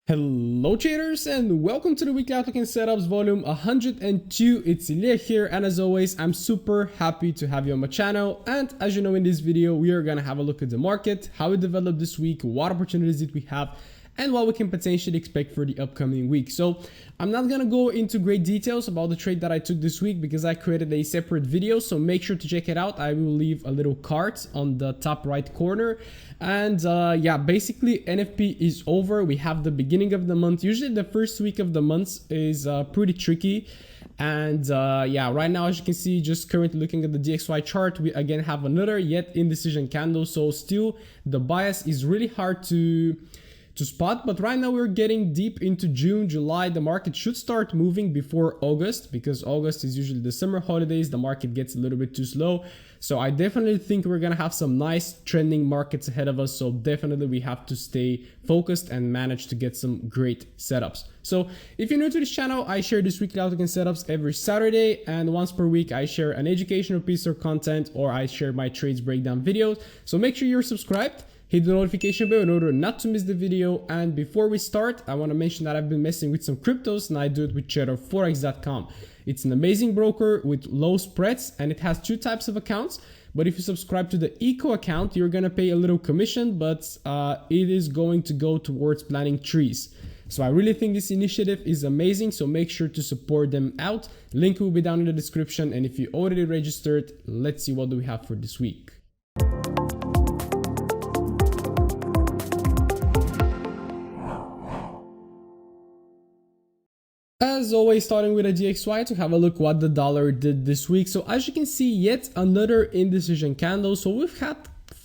Hello traders and welcome to the weekly outlook and setups volume 102. It's Iliya here, and as always I'm super happy to have you on my channel. And as you know, in this video we are gonna have a look at the market, how it developed this week, what opportunities did we have, and what we can potentially expect for the upcoming week. So I'm not gonna go into great details about the trade that I took this week because I created a separate video, so make sure to check it out. I will leave a little card on the top right corner. And yeah, basically NFP is over. We have the beginning of the month. Usually the first week of the month is pretty tricky. And yeah, right now, as you can see, just currently looking at the DXY chart, we again have another yet indecision candle. So still the bias is really hard to spot, but right now we're getting deep into June, July. The market should start moving before August, because August is usually the summer holidays. The market gets a little bit too slow. So I definitely think we're gonna have some nice trending markets ahead of us. So definitely we have to stay focused and manage to get some great setups. So if you're new to this channel, I share this weekly outlook and setups every Saturday, and once per week I share an educational piece of content, or I share my trades breakdown videos. So make sure you're subscribed. Hit the notification bell in order not to miss the video. And before we start, I want to mention that I've been messing with some cryptos, and I do it with Forex.com. It's an amazing broker with low spreads, and it has two types of accounts. But if you subscribe to the Eco account, you're going to pay a little commission, but it is going to go towards planting trees. So I really think this initiative is amazing, so make sure to support them out. Link will be down in the description. And if you already registered, let's see what do we have for this week. As always, starting with a DXY to have a look what the dollar did this week. So as you can see, yet another indecision candle. So we've had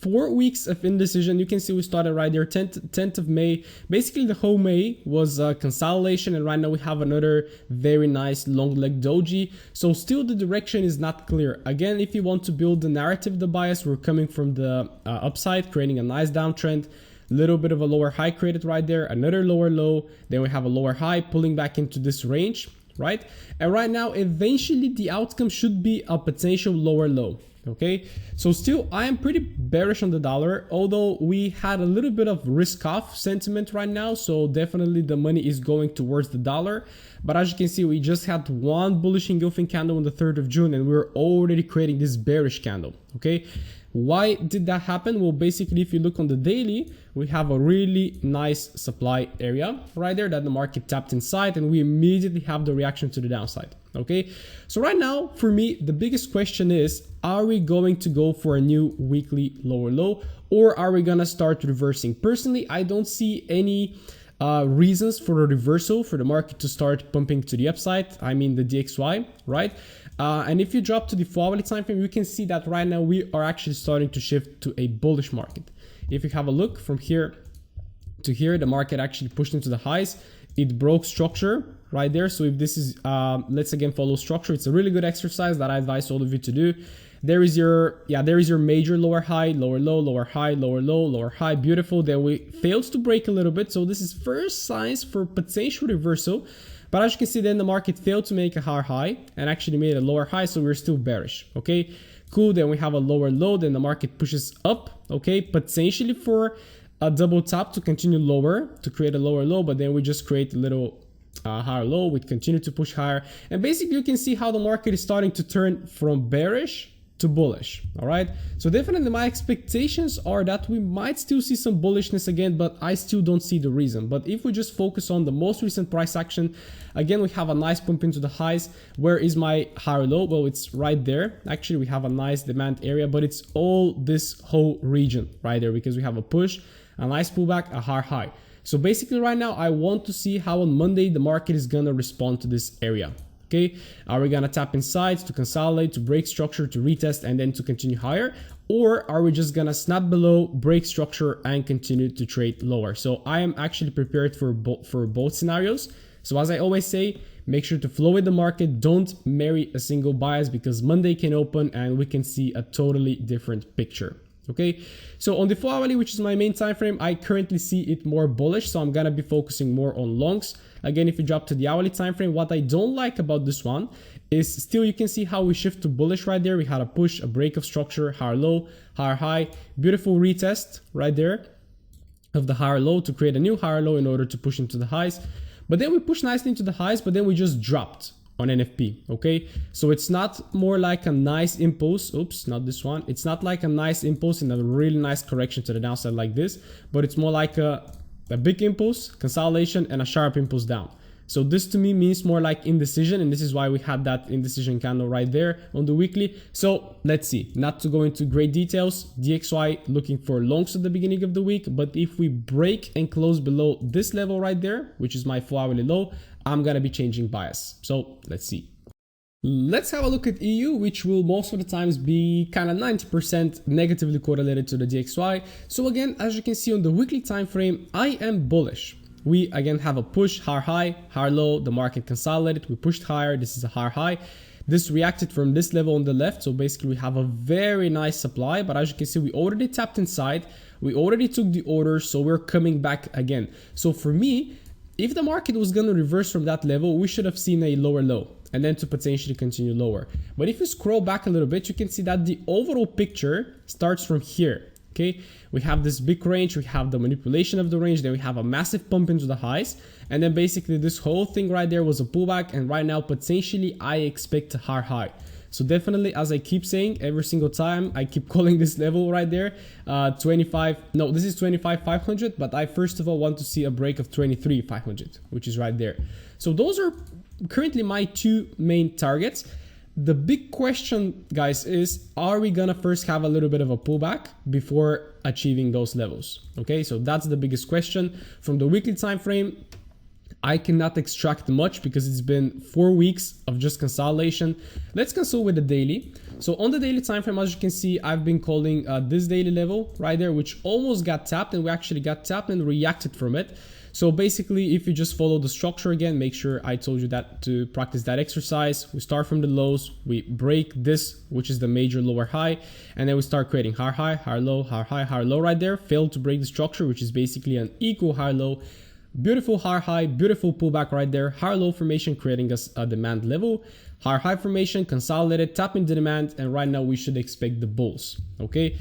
4 weeks of indecision. You can see we started right there, 10th of May. Basically the whole May was consolidation, and right now we have another very nice long leg doji. So still the direction is not clear. Again, if you want to build the narrative, the bias, we're coming from the upside, creating a nice downtrend. Little bit of a lower high created right there, another lower low, then we have a lower high pulling back into this range, right? And right now eventually the outcome should be a potential lower low. Okay, so still I am pretty bearish on the dollar, although we had a little bit of risk off sentiment right now, so definitely the money is going towards the dollar. But as you can see, we just had one bullish engulfing candle on the 3rd of June, and we're already creating this bearish candle. Okay, why did that happen? Well, basically if you look on the daily, we have a really nice supply area right there that the market tapped inside, and we immediately have the reaction to the downside. Okay, so right now for me the biggest question is, are we going to go for a new weekly lower low, or are we gonna start reversing? Personally, I don't see any reasons for a reversal for the market to start pumping to the upside. I mean the DXY, right? And if you drop to the 4-hourly time frame, you can see that right now we are actually starting to shift to a bullish market. If you have a look from here to here, the market actually pushed into the highs. It broke structure right there. So if this is let's again follow structure, it's a really good exercise that I advise all of you to do. There is your major lower high, lower low, lower high, lower low, lower high. Beautiful. Then we failed to break a little bit, so this is first signs for potential reversal. But as you can see, then the market failed to make a higher high and actually made a lower high, so we're still bearish. Okay, cool. Then we have a lower low, then the market pushes up, okay, potentially for a double top to continue lower to create a lower low, but then we just create a little higher low. We continue to push higher, and basically you can see how the market is starting to turn from bearish to bullish. All right, so definitely my expectations are that we might still see some bullishness again, but I still don't see the reason. But if we just focus on the most recent price action, again we have a nice pump into the highs. Where is my higher low? Well, it's right there. Actually we have a nice demand area, but it's all this whole region right there, because we have a push, a nice pullback, a higher high. So basically right now I want to see how on Monday the market is gonna respond to this area. Okay, are we gonna tap inside to consolidate, to break structure, to retest, and then to continue higher? Or are we just gonna snap below, break structure, and continue to trade lower? So I am actually prepared for both scenarios. So as I always say, make sure to flow with the market. Don't marry a single bias, because Monday can open and we can see a totally different picture. Okay, so on the 4-hourly, which is my main time frame, I currently see it more bullish, so I'm gonna be focusing more on longs. Again, if you drop to the hourly time frame, what I don't like about this one is still you can see how we shift to bullish right there. We had a push, a break of structure, higher low, higher high, beautiful retest right there. of the higher low to create a new higher low in order to push into the highs. But then we pushed nicely into the highs, but then we just dropped on NFP, okay? So it's not more like a nice impulse, oops, not this one. It's not like a nice impulse and a really nice correction to the downside like this, but it's more like a big impulse, consolidation, and a sharp impulse down. So this to me means more like indecision, and this is why we had that indecision candle right there on the weekly. So let's see, not to go into great details, DXY looking for longs at the beginning of the week, but if we break and close below this level right there, which is my 4-hourly low, I'm gonna be changing bias. So let's see. Let's have a look at EU, which will most of the times be kind of 90% negatively correlated to the DXY. So again, as you can see on the weekly time frame, I am bullish. We again have a push, higher high, higher low, the market consolidated, we pushed higher, this is a higher high. This reacted from this level on the left, so basically we have a very nice supply, but as you can see, we already tapped inside, we already took the orders, so we're coming back again. So for me, if the market was going to reverse from that level, we should have seen a lower low and then to potentially continue lower. But if you scroll back a little bit, you can see that the overall picture starts from here. Okay, we have this big range, we have the manipulation of the range, then we have a massive pump into the highs, and then basically this whole thing right there was a pullback, and right now potentially I expect a higher high. So definitely, as I keep saying every single time, I keep calling this level right there, this is 25,500, but I first of all want to see a break of 23,500, which is right there. So those are currently my two main targets. The big question, guys, is are we gonna first have a little bit of a pullback before achieving those levels? Okay, so that's the biggest question. From the weekly time frame, I cannot extract much because it's been 4 weeks of just consolidation. Let's consult with the daily. So on the daily time frame, as you can see, I've been calling this daily level right there, which almost got tapped, and we actually got tapped and reacted from it. So basically, if you just follow the structure again, make sure I told you that to practice that exercise. We start from the lows, we break this, which is the major lower high, and then we start creating higher high, higher low, higher high, higher low right there. Failed to break the structure, which is basically an equal higher low. Beautiful higher high, beautiful pullback right there. Higher low formation creating us a demand level. Higher high formation, consolidated, tapping the demand, and right now we should expect the bulls. Okay.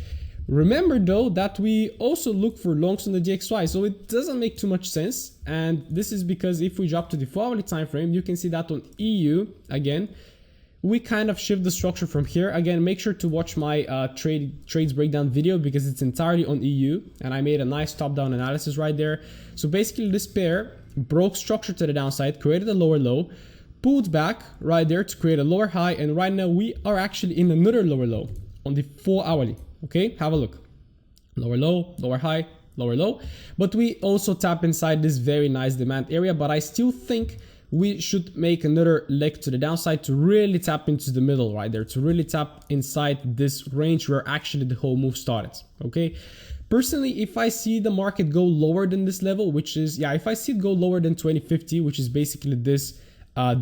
Remember though that we also look for longs on the DXY, so it doesn't make too much sense. And this is because if we drop to the 4-hourly time frame, you can see that on EU again, we kind of shift the structure from here. Again, make sure to watch my trades breakdown video because it's entirely on EU, and I made a nice top-down analysis right there. So basically, this pair broke structure to the downside, created a lower low, pulled back right there to create a lower high, and right now we are actually in another lower low on the 4-hourly. Okay, have a look. Lower low, lower high, lower low. But we also tap inside this very nice demand area, but I still think we should make another leg to the downside to really tap into the middle right there, to really tap inside this range where actually the whole move started. Okay, personally, if I see the market go lower than this level, which is, if I see it go lower than 2050, which is basically this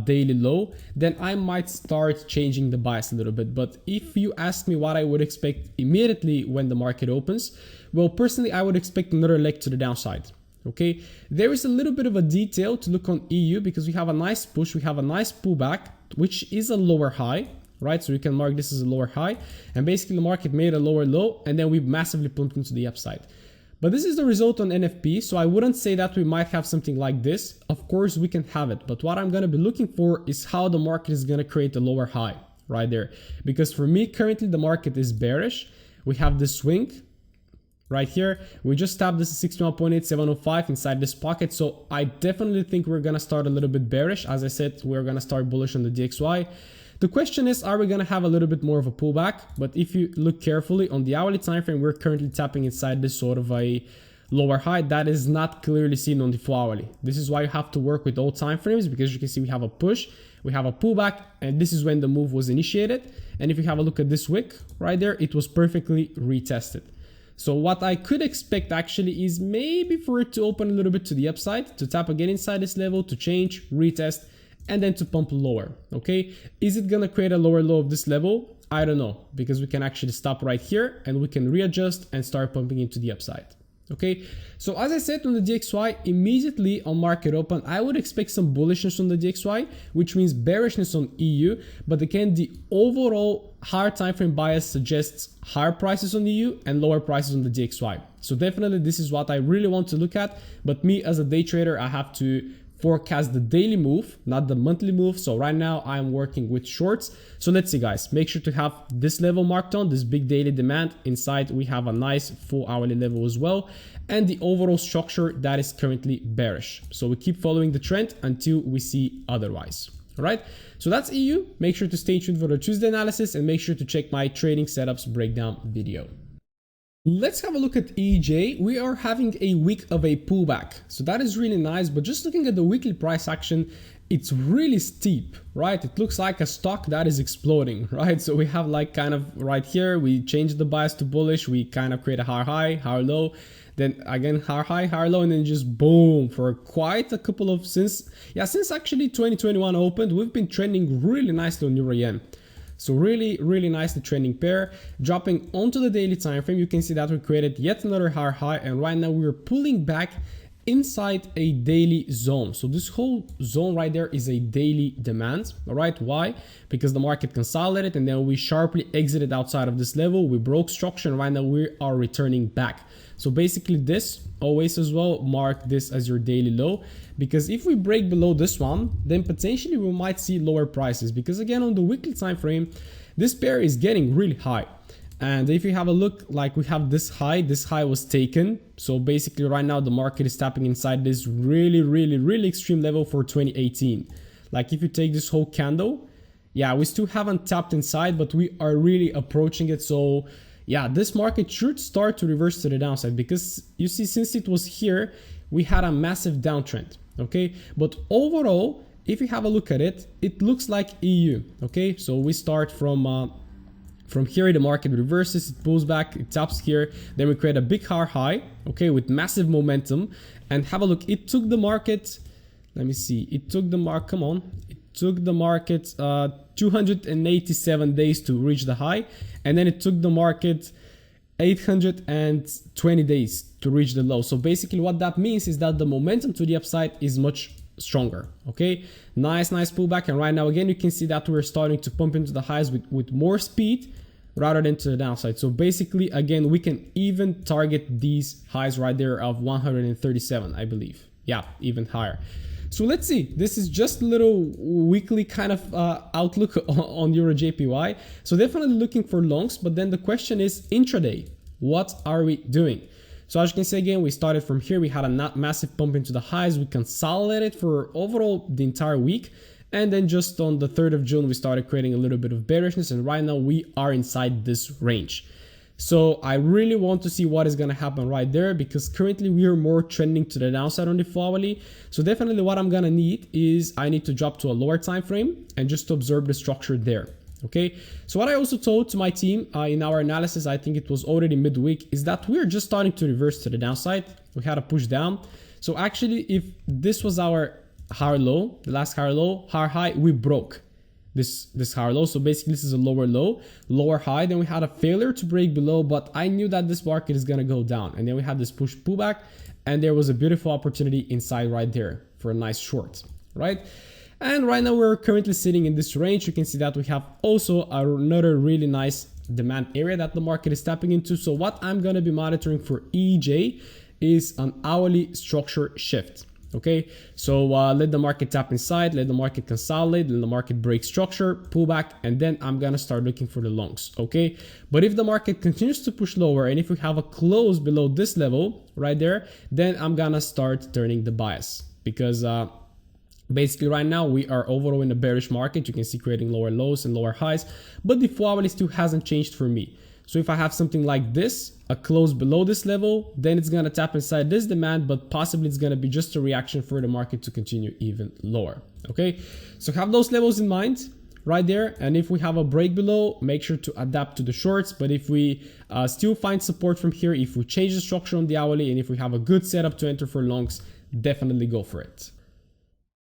daily low, then I might start changing the bias a little bit. But if you ask me what I would expect immediately when the market opens, well, personally, I would expect another leg to the downside. Okay, there is a little bit of a detail to look on EU because we have a nice push, we have a nice pullback, which is a lower high, right? So you can mark this as a lower high, and basically the market made a lower low, and then we massively pumped into the upside. But this is the result on NFP, so I wouldn't say that we might have something like this. Of course, we can have it, but what I'm going to be looking for is how the market is going to create a lower high right there. Because for me, currently the market is bearish. We have this swing right here. We just tapped this 61.8705 inside this pocket, so I definitely think we're going to start a little bit bearish. As I said, we're going to start bullish on the DXY. The question is, are we going to have a little bit more of a pullback? But if you look carefully on the hourly time frame, we're currently tapping inside this sort of a lower high that is not clearly seen on the 4-hourly. This is why you have to work with all time frames, because you can see we have a push, we have a pullback, and this is when the move was initiated. And if you have a look at this wick right there, it was perfectly retested. So what I could expect actually is maybe for it to open a little bit to the upside, to tap again inside this level, to change, retest, and then to pump lower. Okay, is it gonna create a lower low of this level? I don't know, because we can actually stop right here and we can readjust and start pumping into the upside. Okay, so as I said on the DXY, immediately on market open, I would expect some bullishness on the DXY, which means bearishness on EU. But again, the overall higher time frame bias suggests higher prices on the EU and lower prices on the DXY. So definitely this is what I really want to look at. But me as a day trader, I have to forecast the daily move, not the monthly move. So right now I'm working with shorts. So let's see, guys, make sure to have this level marked on, this big daily demand. Inside we have a nice full hourly level as well, and the overall structure that is currently bearish. So we keep following the trend until we see otherwise. All right, so that's EU. Make sure to stay tuned for the Tuesday analysis and make sure to check my trading setups breakdown video. Let's have a look at EJ. We are having a week of a pullback, so that is really nice. But just looking at the weekly price action, it's really steep, right? It looks like a stock that is exploding, right? So we have like kind of right here, we changed the bias to bullish. We kind of create a higher high, higher low, then again higher high, higher low, and then just boom for quite a couple of since actually 2021 opened, we've been trending really nicely on Euro Yen. So really nicely trending pair. Dropping onto the daily time frame, you can see that we created yet another higher high, and right now we're pulling back inside a daily zone. So this whole zone right there is a daily demand. All right, why? Because the market consolidated and then we sharply exited outside of this level. We broke structure and right now we are returning back. So basically this always as well mark this as your daily low, because if we break below this one, then potentially we might see lower prices, because again on the weekly time frame this pair is getting really high. And if you have a look, like we have this high was taken. So basically right now the market is tapping inside this really extreme level for 2018. Like if you take this whole candle, yeah, we still haven't tapped inside, but we are really approaching it. So yeah, this market should start to reverse to the downside, because you see, since it was here, we had a massive downtrend. Okay, but overall, if you have a look at it, it looks like EU. Okay, so we start from here, the market reverses, it pulls back, it taps here, then we create a big high, okay, with massive momentum. And have a look, it took the market, let me see, it took the market, come on, it took the market 287 days to reach the high, and then it took the market 820 days to reach the low. So basically what that means is that the momentum to the upside is much stronger. Okay, nice pullback, and right now again you can see that we're starting to pump into the highs with more speed rather than to the downside. So basically again we can even target these highs right there of 137, I believe. Yeah, even higher. So let's see, this is just a little weekly kind of outlook on Euro JPY. So definitely looking for longs, but then the question is intraday, what are we doing? So as you can see, again, we started from here. We had a massive pump into the highs. We consolidated for overall the entire week. And then just on the 3rd of June, we started creating a little bit of bearishness. And right now we are inside this range. So I really want to see what is going to happen right there, because currently we are more trending to the downside on the 4-hourly. So definitely what I'm going to need is I need to drop to a lower time frame and just to observe the structure there. Okay, so what I also told to my team in our analysis, I think it was already midweek, is that we're just starting to reverse to the downside. We had a push down. So actually, if this was our higher low, the last higher low, higher high, we broke this higher low. So basically this is a lower low, lower high. Then we had a failure to break below, but I knew that this market is going to go down. And then we had this push pullback, and there was a beautiful opportunity inside right there for a nice short, right? And right now we're currently sitting in this range. You can see that we have also another really nice demand area that the market is tapping into. So what I'm going to be monitoring for EJ is an hourly structure shift. Okay, so let the market tap inside, let the market consolidate, let the market break structure, pull back, and then I'm gonna start looking for the longs. Okay, but if the market continues to push lower and if we have a close below this level right there, then I'm gonna start turning the bias, because basically right now we are overall in a bearish market. You can see creating lower lows and lower highs, but the 4-hourly still hasn't changed for me. So if I have something like this, a close below this level, then it's gonna tap inside this demand, but possibly it's gonna be just a reaction for the market to continue even lower. Okay, so have those levels in mind right there. And if we have a break below, make sure to adapt to the shorts. But if we still find support from here, if we change the structure on the hourly, and if we have a good setup to enter for longs, definitely go for it.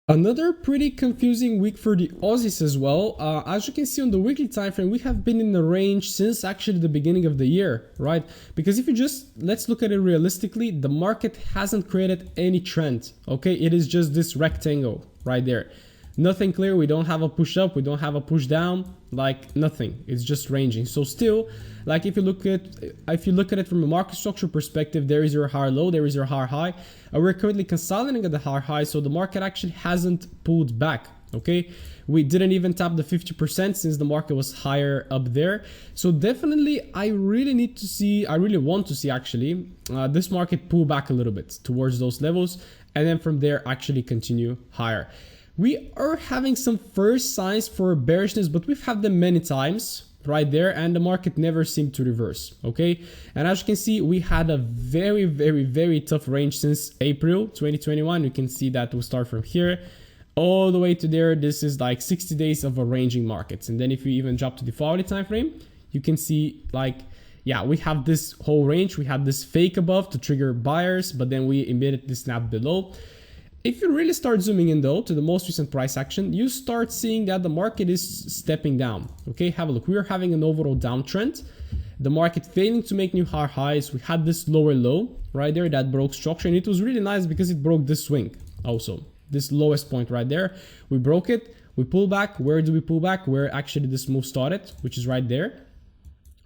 Another pretty confusing week for the Aussies as well. As you can see on the weekly time frame, we have been in the range since actually the beginning of the year, right? Because if you just, let's look at it realistically, the market hasn't created any trend, okay? It is just this rectangle right there. Nothing clear. We don't have a push up, we don't have a push down, like nothing. It's just ranging. So still, like if you look at it from a market structure perspective, there is your higher low, there is your higher high. We're currently consolidating at the higher high, so the market actually hasn't pulled back. Okay, we didn't even tap the 50% since the market was higher up there. So definitely I really want to see actually this market pull back a little bit towards those levels, and then from there actually continue higher. We are having some first signs for bearishness, but we've had them many times right there, and the market never seemed to reverse. Okay, and as you can see, we had a very tough range since April 2021. You can see that we start from here all the way to there. This is like 60 days of a ranging markets. And then if you even drop to the volatility time frame, you can see like, yeah, we have this whole range. We had this fake above to trigger buyers, but then we immediately snap below. If you really start zooming in though to the most recent price action, you start seeing that the market is stepping down. Okay, have a look. We are having an overall downtrend. The market failing to make new higher highs. We had this lower low right there that broke structure, and it was really nice because it broke this swing also. This lowest point right there, we broke it, we pull back. Where do we pull back? Where actually this move started, which is right there.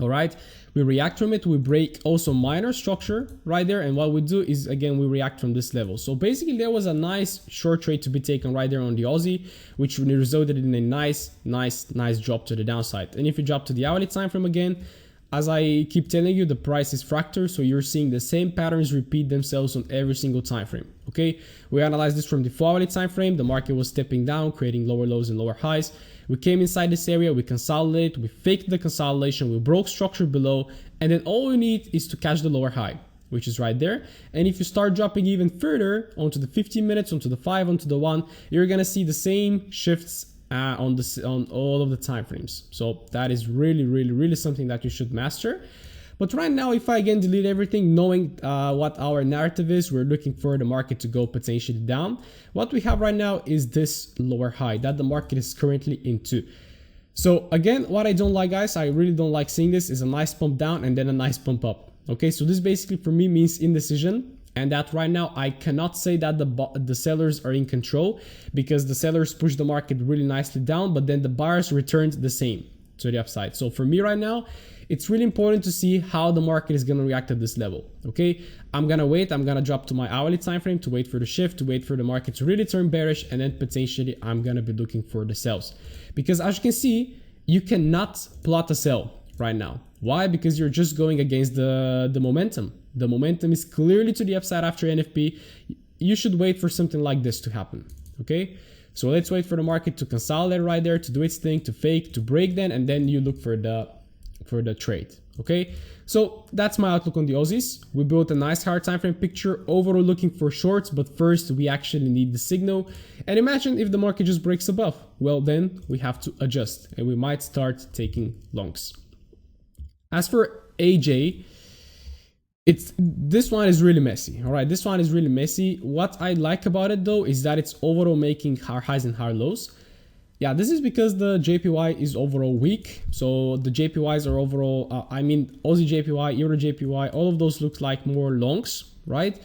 All right, we react from it, we break also minor structure right there, and what we do is again we react from this level. So basically there was a nice short trade to be taken right there on the Aussie, which resulted in a nice drop to the downside. And if you drop to the hourly time frame again, as I keep telling you, the price is fractal, so you're seeing the same patterns repeat themselves on every single time frame. Okay, we analyze this from the 4-hourly time frame. The market was stepping down, creating lower lows and lower highs. We came inside this area, we consolidate, we faked the consolidation, we broke structure below, and then all we need is to catch the lower high, which is right there. And if you start dropping even further onto the 15 minutes, onto the 5, onto the 1, you're gonna see the same shifts on all of the time frames. So that is really something that you should master. But right now, if I again delete everything, knowing what our narrative is, we're looking for the market to go potentially down. What we have right now is this lower high that the market is currently into. So again, what I don't like, guys, I really don't like seeing this, is a nice pump down and then a nice pump up. Okay, so this basically for me means indecision. And that right now I cannot say that the sellers are in control, because the sellers push the market really nicely down, but then the buyers returned the same to the upside. So for me right now, it's really important to see how the market is going to react at this level. Okay, I'm going to wait. I'm going to drop to my hourly time frame to wait for the shift, to wait for the market to really turn bearish, and then potentially I'm going to be looking for the sells. Because as you can see, you cannot plot a sell right now. Why? Because you're just going against the momentum. The momentum is clearly to the upside after NFP. You should wait for something like this to happen. Okay, so let's wait for the market to consolidate right there, to do its thing, to fake, to break then, and then you look for the trade. Okay, so that's my outlook on the Aussies. We built a nice higher time frame picture, overall looking for shorts, but first we actually need the signal. And imagine if the market just breaks above, well then we have to adjust and we might start taking longs. As for AJ, this one is really messy. All right, this one is really messy. What I like about it though is that it's overall making higher highs and higher lows. Yeah, this is because the JPY is overall weak. So the JPYs are overall, Aussie JPY, Euro JPY, all of those look like more longs, right?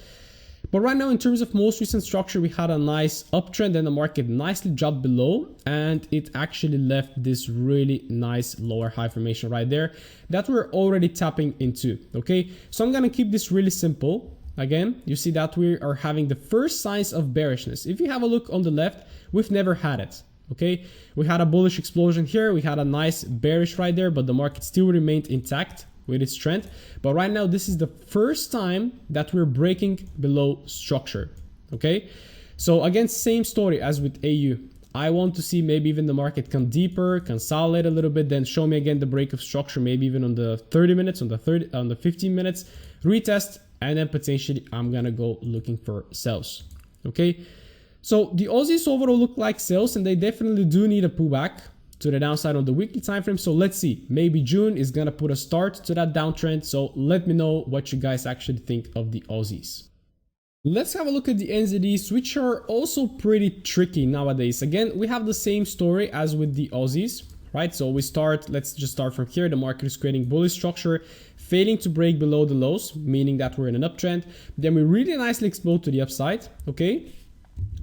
But right now, in terms of most recent structure, we had a nice uptrend and the market nicely dropped below, and it actually left this really nice lower high formation right there that we're already tapping into. Okay, so I'm gonna keep this really simple. Again, you see that we are having the first signs of bearishness. If you have a look on the left, we've never had it. Okay, we had a bullish explosion here, we had a nice bearish right there, but the market still remained intact with its trend. But right now, this is the first time that we're breaking below structure. Okay, so again, same story as with AU. I want to see maybe even the market come deeper, consolidate a little bit, then show me again the break of structure, maybe even on the 30 minutes, on the 15 minutes, retest, and then potentially I'm gonna go looking for sells. Okay, so the Aussies overall look like sells, and they definitely do need a pullback to the downside on the weekly time frame. So let's see, maybe June is gonna put a start to that downtrend. So let me know what you guys actually think of the Aussies. Let's have a look at the NZDs, which are also pretty tricky nowadays. Again, we have the same story as with the Aussies, right? So let's just start from here. The market is creating bullish structure, failing to break below the lows, meaning that we're in an uptrend. Then we really nicely explode to the upside, okay?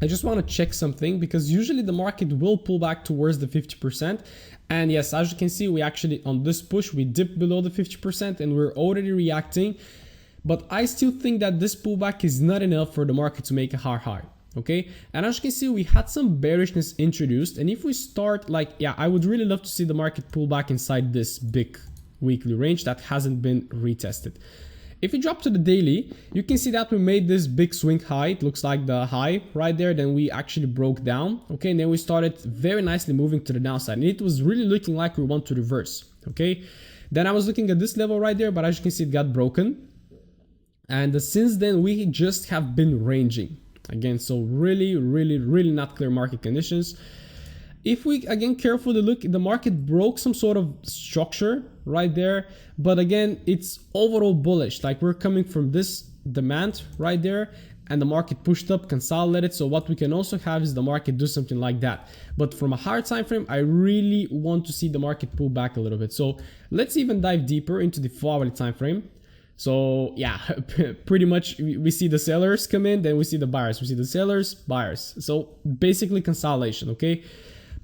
I just want to check something because usually the market will pull back towards the 50%. And yes, as you can see, we actually on this push, we dipped below the 50% and we're already reacting. But I still think that this pullback is not enough for the market to make a hard high. Okay, and as you can see, we had some bearishness introduced, and if we start like, yeah, I would really love to see the market pull back inside this big weekly range that hasn't been retested. If you drop to the daily, you can see that we made this big swing high. It looks like the high right there. Then we actually broke down. Okay, and then we started very nicely moving to the downside, and it was really looking like we want to reverse. Okay, then I was looking at this level right there, but as you can see, it got broken, and since then we just have been ranging. Again, so really not clear market conditions. If we again carefully look, the market broke some sort of structure right there, but again, it's overall bullish. Like we're coming from this demand right there, and the market pushed up, consolidated. So what we can also have is the market do something like that. But from a higher time frame, I really want to see the market pull back a little bit. So let's even dive deeper into the 4-hourly time frame. So yeah, pretty much we see the sellers come in, then we see the buyers, we see the sellers, buyers. So basically consolidation, okay?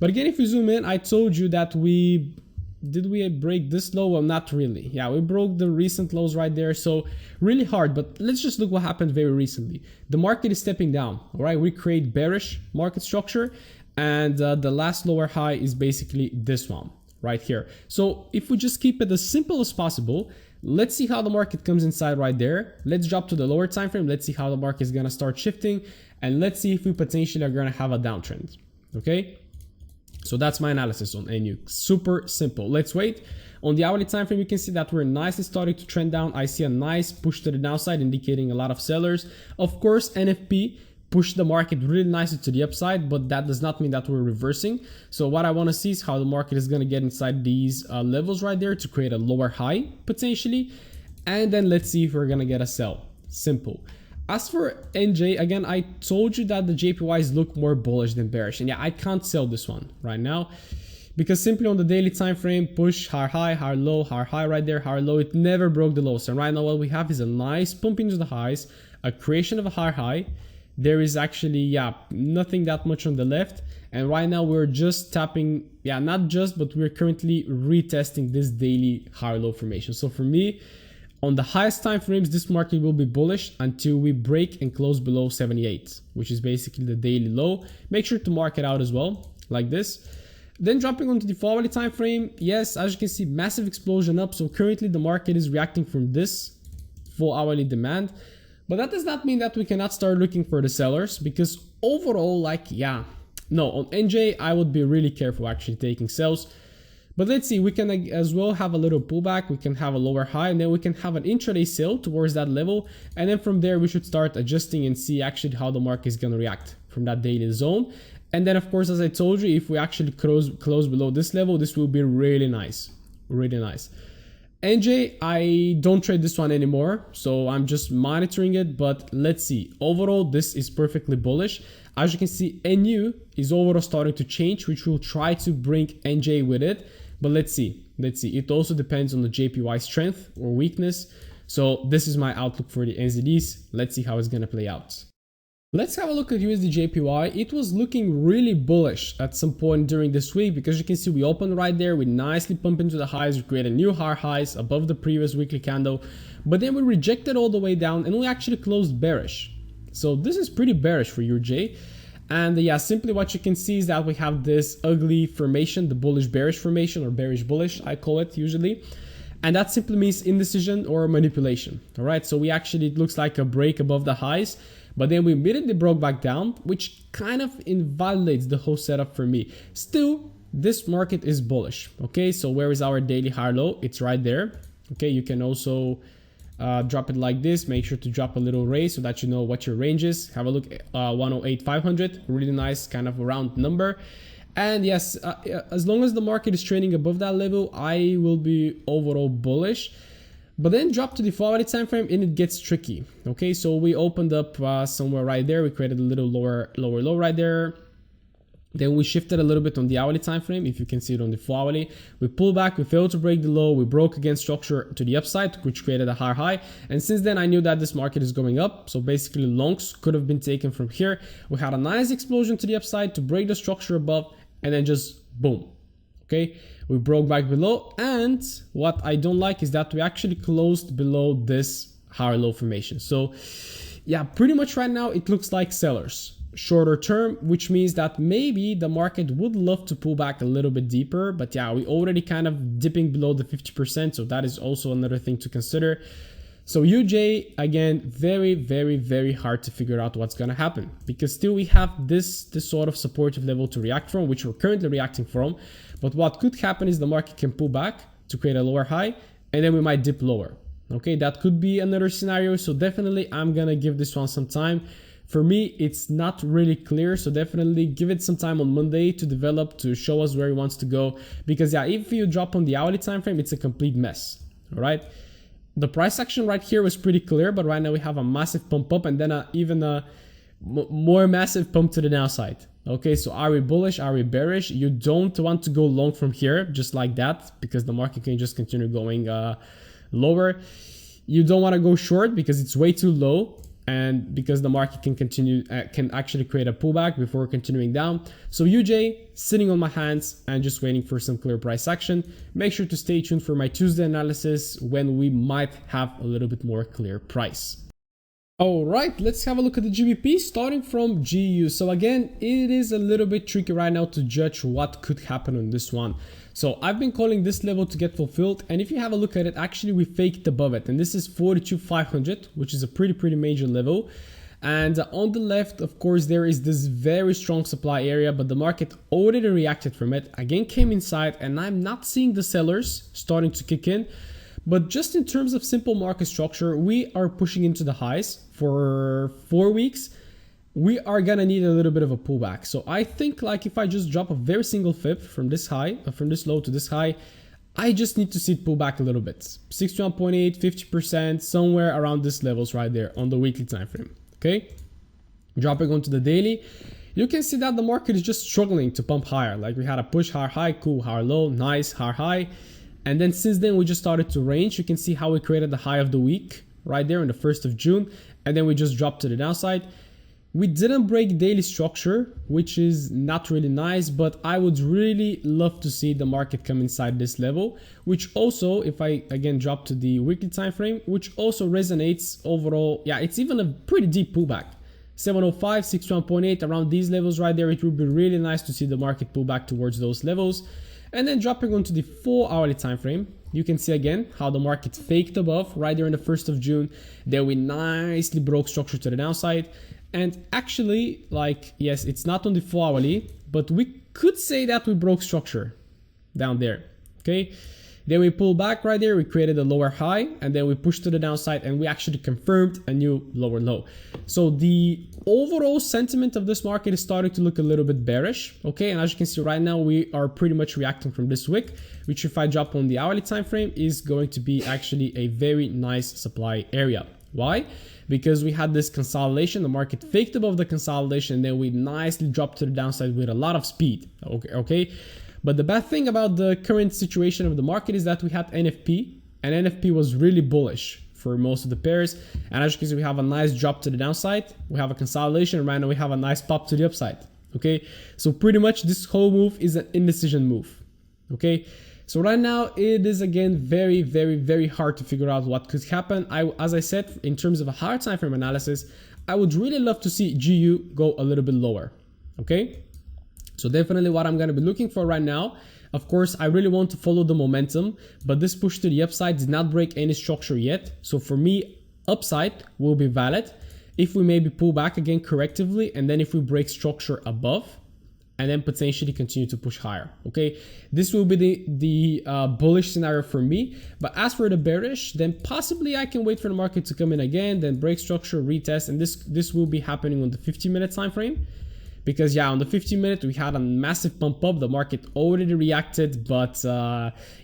But again, if you zoom in, I told you that did we break this low? Well, not really. Yeah, we broke the recent lows right there. So really hard, but let's just look what happened very recently. The market is stepping down, all right? We create bearish market structure, and the last lower high is basically this one right here. So if we just keep it as simple as possible, let's see how the market comes inside right there. Let's drop to the lower time frame. Let's see how the market is going to start shifting, and let's see if we potentially are going to have a downtrend. Okay, so that's my analysis on NU. Super simple. Let's wait. On the hourly time frame, you can see that we're nicely starting to trend down. I see a nice push to the downside, indicating a lot of sellers. Of course, NFP pushed the market really nicely to the upside, but that does not mean that we're reversing. So what I want to see is how the market is going to get inside these levels right there to create a lower high potentially, and then let's see if we're going to get a sell. Simple. As for NJ, again, I told you that the JPYs look more bullish than bearish, and yeah, I can't sell this one right now because simply on the daily time frame, push higher high, higher low, higher high right there, higher low, it never broke the lows. And right now what we have is a nice pump into the highs, a creation of a higher high. There is actually, yeah, nothing that much on the left. And right now we're just tapping, yeah, not just, but we're currently retesting this daily higher low formation. So for me, on the highest time frames, this market will be bullish until we break and close below 78, which is basically the daily low. Make sure to mark it out as well, like this. Then dropping onto the 4-hourly time frame, yes, as you can see, massive explosion up. So currently the market is reacting from this 4-hourly demand. But that does not mean that we cannot start looking for the sellers, because overall, like, yeah, no, on NJ, I would be really careful actually taking sells. But let's see, we can as well have a little pullback, we can have a lower high, and then we can have an intraday sell towards that level. And then from there, we should start adjusting and see actually how the market is going to react from that daily zone. And then, of course, as I told you, if we actually close below this level, this will be really nice, really nice. NJ, I don't trade this one anymore, so I'm just monitoring it, but let's see. Overall, this is perfectly bullish. As you can see, NU is overall starting to change, which will try to bring NJ with it, but let's see. It also depends on the JPY strength or weakness. So this is my outlook for the NZDs. Let's see how it's going to play out. Let's have a look at USD JPY. It was looking really bullish at some point during this week, because you can see we opened right there, we nicely pumped into the highs, we created new higher highs above the previous weekly candle, but then we rejected all the way down and we actually closed bearish. So this is pretty bearish for UJ. And yeah, simply what you can see is that we have this ugly formation, the bullish bearish formation, or bearish bullish, I call it usually. And that simply means indecision or manipulation. All right, so we actually, it looks like a break above the highs, but then we immediately broke back down, which kind of invalidates the whole setup for me. Still, this market is bullish. Okay, so where is our daily high low? It's right there. Okay, you can also drop it like this. Make sure to drop a little raise so that you know what your range is. Have a look at 108,500. Really nice kind of round number. And yes, as long as the market is trading above that level, I will be overall bullish. But then drop to the 4-hourly time frame and it gets tricky. Okay, so we opened up somewhere right there. We created a little lower low right there. Then we shifted a little bit on the hourly time frame. If you can see it on the 4 hourly, we pulled back, we failed to break the low, we broke against structure to the upside, which created a higher high. And since then I knew that this market is going up, so basically longs could have been taken from here. We had a nice explosion to the upside to break the structure above, and then just boom. Okay, we broke back below, and what I don't like is that we actually closed below this higher low formation. So yeah, pretty much right now it looks like sellers shorter term, which means that maybe the market would love to pull back a little bit deeper. But yeah, we already kind of dipping below the 50%, so that is also another thing to consider. So UJ, again, very hard to figure out what's going to happen, because still we have this sort of supportive level to react from, which we're currently reacting from. But what could happen is the market can pull back to create a lower high, and then we might dip lower. Okay, that could be another scenario. So definitely I'm gonna give this one some time. For me, it's not really clear, so definitely give it some time on Monday to develop, to show us where he wants to go. Because yeah, if you drop on the hourly time frame, it's a complete mess. All right, the price action right here was pretty clear, but right now we have a massive pump up, and then even a more massive pump to the downside. Okay, so are we bullish? Are we bearish? You don't want to go long from here just like that, because the market can just continue going lower. You don't want to go short because it's way too low, and because the market can continue can actually create a pullback before continuing down. So UJ, sitting on my hands and just waiting for some clear price action. Make sure to stay tuned for my Tuesday analysis, when we might have a little bit more clear price. All right, let's have a look at the GBP, starting from GU. So again, it is a little bit tricky right now to judge what could happen on this one. So I've been calling this level to get fulfilled, and if you have a look at it, actually we faked above it, and this is 42,500, which is a pretty major level. And on the left, of course, there is this very strong supply area, but the market already reacted from it, again came inside, and I'm not seeing the sellers starting to kick in. But just in terms of simple market structure, we are pushing into the highs for 4 weeks. We are gonna need a little bit of a pullback. So I think, like, if I just drop a very single fib from this high, from this low to this high, I just need to see it pull back a little bit. 61.8, 50%, somewhere around this levels right there on the weekly time frame. Okay, dropping onto the daily, you can see that the market is just struggling to pump higher. Like, we had a push higher high, cool, higher low, nice, higher high. And then since then we just started to range. You can see how we created the high of the week right there on the 1st of June. And then we just dropped to the downside. We didn't break daily structure, which is not really nice, but I would really love to see the market come inside this level, which also, if I again drop to the weekly time frame, which also resonates overall. Yeah, it's even a pretty deep pullback. 705, 61.8, around these levels right there. It would be really nice to see the market pull back towards those levels. And then dropping onto the 4 hourly time frame, you can see again how the market faked above right there on the 1st of June. There we nicely broke structure to the downside. And actually, like, yes, it's not on the 4 hourly, but we could say that we broke structure down there. Okay, then we pulled back right there, we created a lower high, and then we pushed to the downside, and we actually confirmed a new lower low. So the overall sentiment of this market is starting to look a little bit bearish. Okay, and as you can see right now, we are pretty much reacting from this wick, which if I drop on the hourly time frame is going to be actually a very nice supply area. Why? Because we had this consolidation, the market faked above the consolidation, and then we nicely dropped to the downside with a lot of speed. Okay. But the bad thing about the current situation of the market is that we had NFP, and NFP was really bullish for most of the pairs. And as you can see, we have a nice drop to the downside, we have a consolidation, and right now we have a nice pop to the upside. Okay, so pretty much this whole move is an indecision move. Okay, so right now it is again very hard to figure out what could happen. As I said, in terms of a higher time frame analysis, I would really love to see GU go a little bit lower. Okay, so definitely what I'm going to be looking for right now. Of course, I really want to follow the momentum, but this push to the upside did not break any structure yet. So for me, upside will be valid if we maybe pull back again correctively, and then if we break structure above, and then potentially continue to push higher. Okay, this will be the bullish scenario for me. But as for the bearish, then possibly I can wait for the market to come in again, then break structure, retest, and this will be happening on the 15-minute time frame. Because yeah, on the 15-minute we had a massive pump up, the market already reacted, but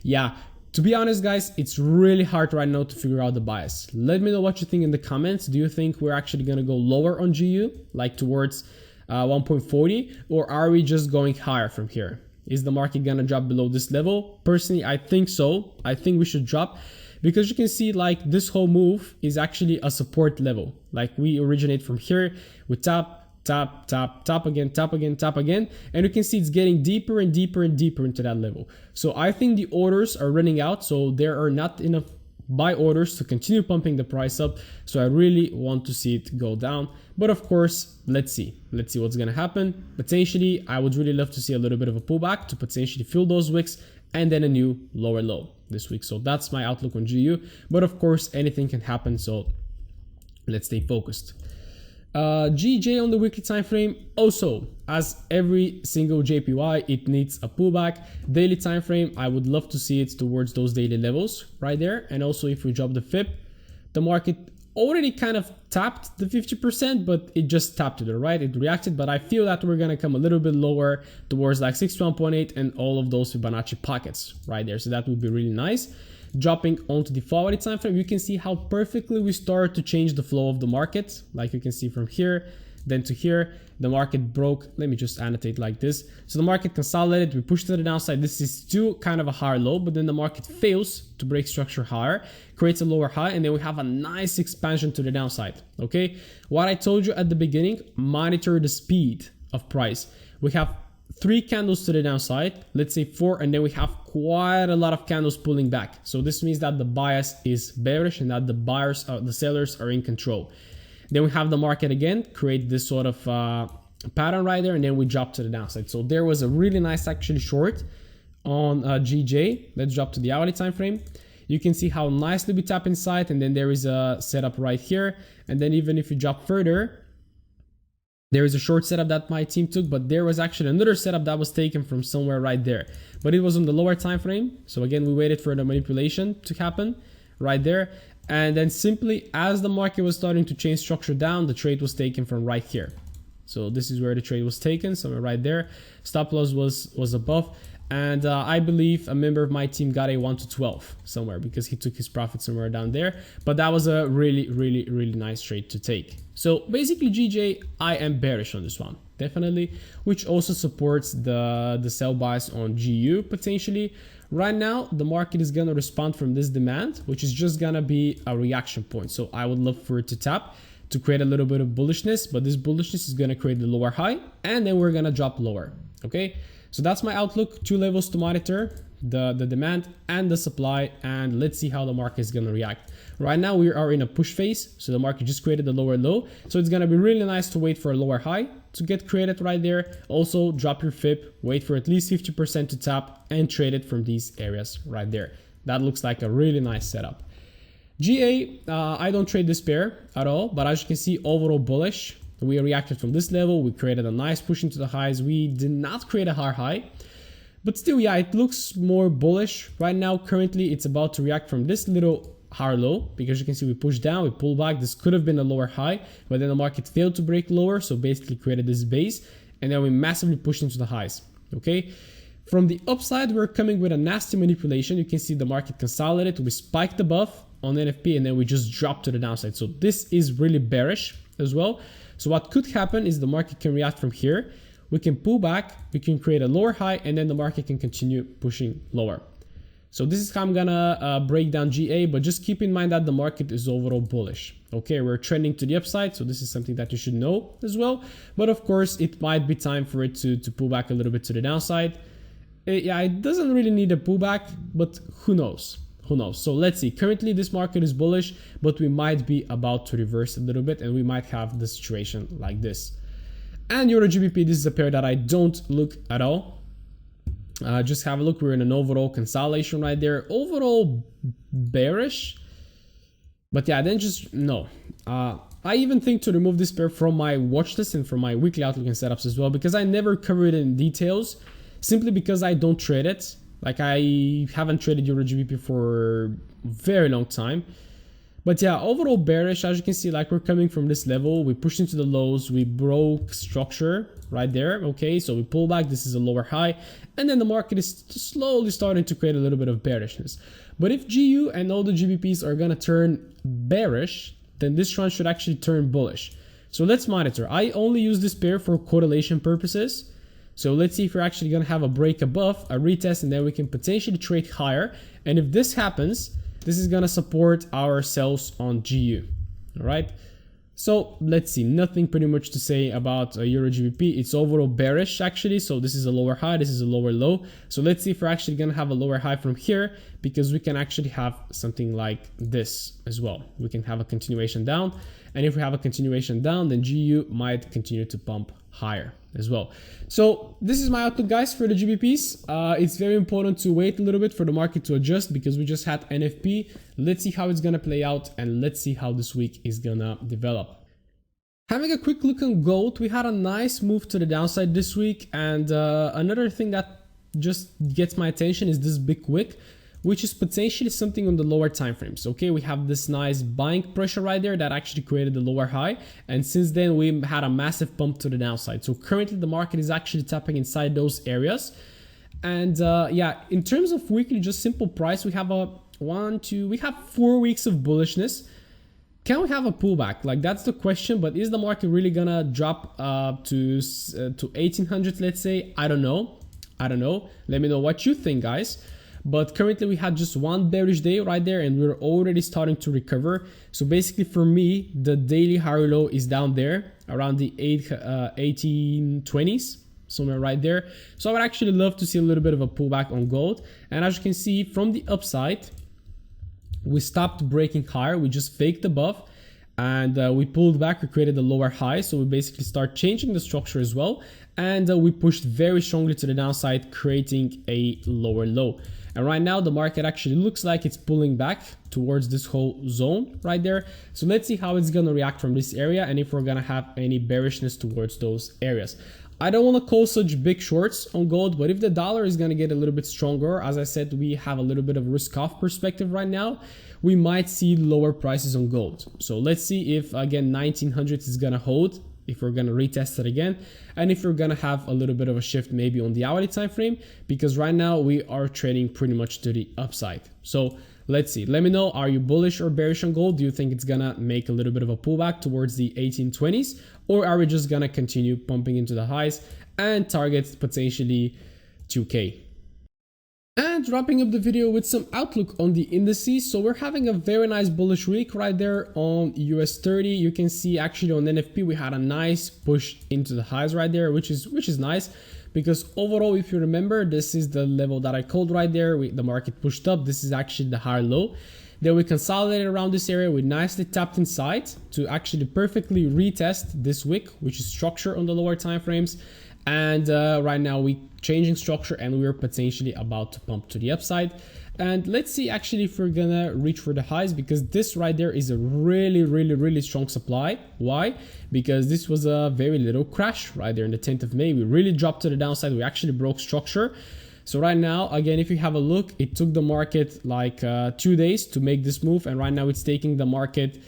yeah, to be honest guys, it's really hard right now to figure out the bias. Let me know what you think in the comments. Do you think we're actually gonna go lower on GU, like towards 1.40, or are we just going higher from here? Is the market gonna drop below this level? Personally, I think so. I think we should drop, because you can see like this whole move is actually a support level. Like we originate from here, we tap again, tap again, and you can see it's getting deeper and deeper and deeper into that level. So I think the orders are running out, so there are not enough buy orders to continue pumping the price up. So I really want to see it go down, but of course, let's see what's gonna happen. Potentially, I would really love to see a little bit of a pullback to potentially fill those wicks, and then a new lower low this week. So that's my outlook on GU, but of course anything can happen, so let's stay focused. GJ on the weekly time frame, also as every single JPY, it needs a pullback. Daily time frame, I would love to see it towards those daily levels right there. And also if we drop the FIP, the market already kind of tapped the 50%, but it just tapped it, right? It reacted, but I feel that we're gonna come a little bit lower towards like 61.8 and all of those Fibonacci pockets right there. So that would be really nice. Dropping onto the forward time frame, you can see how perfectly we start to change the flow of the market. Like you can see from here, then to here, the market broke. Let me just annotate like this. So the market consolidated, we pushed to the downside. This is still kind of a higher low, but then the market fails to break structure higher, creates a lower high, and then we have a nice expansion to the downside. Okay, what I told you at the beginning, monitor the speed of price. We have 3 candles to the downside, let's say 4, and then we have quite a lot of candles pulling back. So this means that the bias is bearish and that the sellers are in control. Then we have the market again create this sort of pattern right there, and then we drop to the downside. So there was a really nice actually short on GJ. Let's drop to the hourly time frame. You can see how nicely we tap inside, and then there is a setup right here. And then even if you drop further, there is a short setup that my team took, but there was actually another setup that was taken from somewhere right there, but it was on the lower time frame. So again, we waited for the manipulation to happen right there, and then simply as the market was starting to change structure down, the trade was taken from right here. So this is where the trade was taken, somewhere right there. Stop loss was above, and I believe a member of my team got a 1 to 12 somewhere because he took his profit somewhere down there. But that was a really nice trade to take. So basically GJ, I am bearish on this one, definitely, which also supports the sell bias on GU potentially. Right now, the market is gonna respond from this demand, which is just gonna be a reaction point. So I would love for it to tap to create a little bit of bullishness, but this bullishness is gonna create the lower high, and then we're gonna drop lower, okay? So that's my outlook, 2 levels to monitor, the demand and the supply, and let's see how the market is going to react. Right now we are in a push phase, so the market just created the lower low, so it's going to be really nice to wait for a lower high to get created right there. Also drop your FIP, wait for at least 50% to tap, and trade it from these areas right there. That looks like a really nice setup. GA, I don't trade this pair at all, but as you can see, overall bullish. We reacted from this level, we created a nice push into the highs. We did not create a hard high, but still, yeah, it looks more bullish right now. Currently, it's about to react from this little higher low, because you can see we pushed down, we pulled back. This could have been a lower high, but then the market failed to break lower, so basically created this base, and then we massively pushed into the highs, okay? From the upside, we're coming with a nasty manipulation. You can see the market consolidated, we spiked above on NFP, and then we just dropped to the downside. So this is really bearish as well. So what could happen is the market can react from here. We can pull back, we can create a lower high, and then the market can continue pushing lower. So this is how I'm gonna break down GA, but just keep in mind that the market is overall bullish. Okay, we're trending to the upside, so this is something that you should know as well. But of course, it might be time for it to pull back a little bit to the downside. Yeah, it doesn't really need a pullback, but who knows? Who knows? So let's see. Currently, this market is bullish, but we might be about to reverse a little bit, and we might have the situation like this. And Euro GBP, this is a pair that I don't look at all. Just have a look. We're in an overall consolidation right there. Overall bearish. But yeah, then just no. I even think to remove this pair from my watch list and from my weekly outlook and setups as well, because I never cover it in details, simply because I don't trade it. Like, I haven't traded Euro GBP for a very long time. But yeah, overall bearish. As you can see, like, we're coming from this level, we pushed into the lows, we broke structure right there. Okay, so we pull back, this is a lower high, and then the market is slowly starting to create a little bit of bearishness. But if GU and all the GBPs are gonna turn bearish, then this one should actually turn bullish. So let's monitor. I only use this pair for correlation purposes. So let's see if we're actually going to have a break above, a retest, and then we can potentially trade higher. And if this happens, this is going to support our sells on GU. All right. So let's see, nothing pretty much to say about Euro GBP. It's overall bearish actually. So this is a lower high, this is a lower low. So let's see if we're actually going to have a lower high from here, because we can actually have something like this as well. We can have a continuation down. And if we have a continuation down, then GU might continue to pump higher as well. So this is my outlook, guys, for the GBPs. It's very important to wait a little bit for the market to adjust, because we just had NFP. Let's see how it's gonna play out, and let's see how this week is gonna develop. Having a quick look on gold, we had a nice move to the downside this week, and another thing that just gets my attention is this big wick, which is potentially something on the lower time frames. Okay, we have this nice buying pressure right there that actually created the lower high, and since then we had a massive pump to the downside. So currently the market is actually tapping inside those areas. And yeah, in terms of weekly, just simple price, we have we have 4 weeks of bullishness. Can we have a pullback? Like, that's the question. But is the market really gonna drop to 1800, let's say? I don't know. Let me know what you think, guys. But currently we had just one bearish day right there, and we're already starting to recover. So basically for me, the daily higher low is down there around the 1820s, somewhere right there. So I would actually love to see a little bit of a pullback on gold. And as you can see from the upside, we stopped breaking higher. We just faked above, and we pulled back. We created a lower high. So we basically start changing the structure as well. And we pushed very strongly to the downside, creating a lower low. And right now the market actually looks like it's pulling back towards this whole zone right there. So let's see how it's going to react from this area, and if we're going to have any bearishness towards those areas. I don't want to call such big shorts on gold, but if the dollar is going to get a little bit stronger, as I said, we have a little bit of risk off perspective right now, we might see lower prices on gold. So let's see if again 1900 is going to hold, if we're going to retest it again, and if we're going to have a little bit of a shift maybe on the hourly time frame, because right now we are trading pretty much to the upside. So let's see, let me know, are you bullish or bearish on gold? Do you think it's gonna make a little bit of a pullback towards the 1820s, or are we just gonna continue pumping into the highs and target potentially 2K? And wrapping up the video with some outlook on the indices. So we're having a very nice bullish week right there on US 30. You can see actually on NFP we had a nice push into the highs right there, which is nice, because overall, if you remember, this is the level that I called right there. The market pushed up. This is actually the higher low. Then we consolidated around this area. We nicely tapped inside to actually perfectly retest this wick, which is structure on the lower time frames. And right now we changing structure, and we're potentially about to pump to the upside. And let's see actually if we're gonna reach for the highs, because this right there is a really strong supply. Why? Because this was a very little crash right there in the 10th of May. We really dropped to the downside. We actually broke structure. So right now, again, if you have a look, it took the market like 2 days to make this move, and right now it's taking the market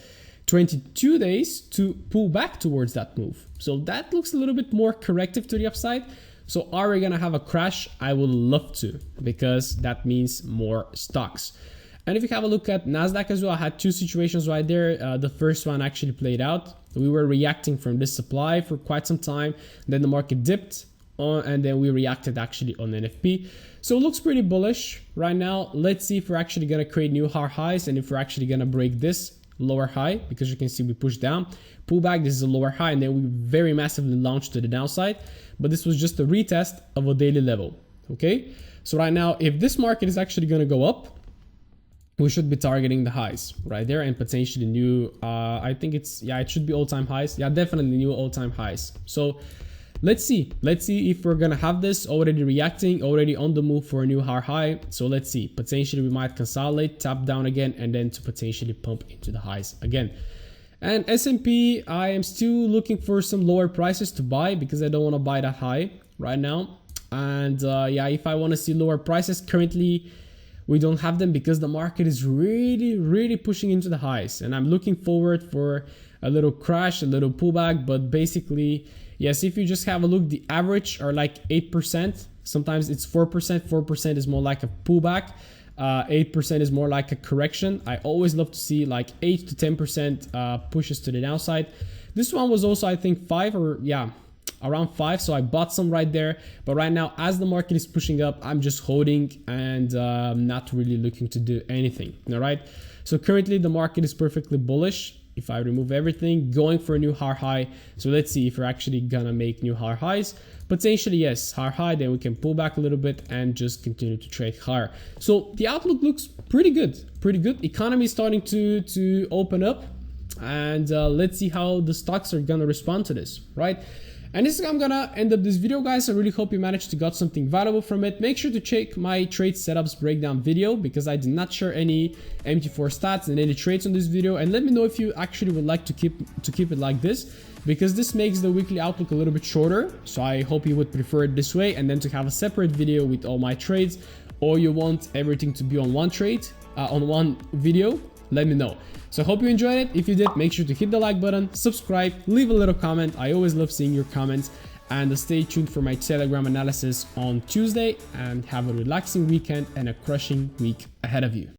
22 days to pull back towards that move. So that looks a little bit more corrective to the upside. So are we gonna have a crash? I would love to, because that means more stocks. And if you have a look at NASDAQ as well, I had two situations right there. The first one actually played out. We were reacting from this supply for quite some time. Then the market dipped on, and then we reacted actually on NFP. So it looks pretty bullish right now. Let's see if we're actually gonna create new higher highs, and if we're actually gonna break this lower high, because you can see we pushed down, pull back, this is a lower high, and then we very massively launched to the downside. But this was just a retest of a daily level. Okay, so right now, if this market is actually going to go up, we should be targeting the highs right there, and potentially new I think it's, yeah, it should be all-time highs. Yeah, definitely new all-time highs. So let's see if we're gonna have this already reacting, already on the move for a new higher high. So let's see, potentially we might consolidate, tap down again, and then to potentially pump into the highs again. And S&P, I am still looking for some lower prices to buy, because I don't want to buy that high right now. And yeah, if I want to see lower prices, currently we don't have them, because the market is really pushing into the highs, and I'm looking forward for a little crash, a little pullback. But basically, yes, if you just have a look, the average are like 8%. Sometimes it's 4%. 4% is more like a pullback. 8% is more like a correction. I always love to see like 8 to 10% pushes to the downside. This one was also, I think, 5 or yeah, around 5, so I bought some right there. But right now, as the market is pushing up, I'm just holding and not really looking to do anything. All right, so currently the market is perfectly bullish. If I remove everything, going for a new high. So let's see if we're actually gonna make new highs. Potentially yes, high, then we can pull back a little bit and just continue to trade higher. So the outlook looks pretty good, Economy is starting to open up, and let's see how the stocks are gonna respond to this, right? And this is how I'm gonna end up this video, guys. I really hope you managed to got something valuable from it. Make sure to check my trade setups breakdown video, because I did not share any MT4 stats and any trades on this video. And let me know if you actually would like to keep it like this, because this makes the weekly outlook a little bit shorter. So I hope you would prefer it this way, and then to have a separate video with all my trades, or you want everything to be on one one video. Let me know. So I hope you enjoyed it. If you did, make sure to hit the like button, subscribe, leave a little comment. I always love seeing your comments, and stay tuned for my Telegram analysis on Tuesday, and have a relaxing weekend and a crushing week ahead of you.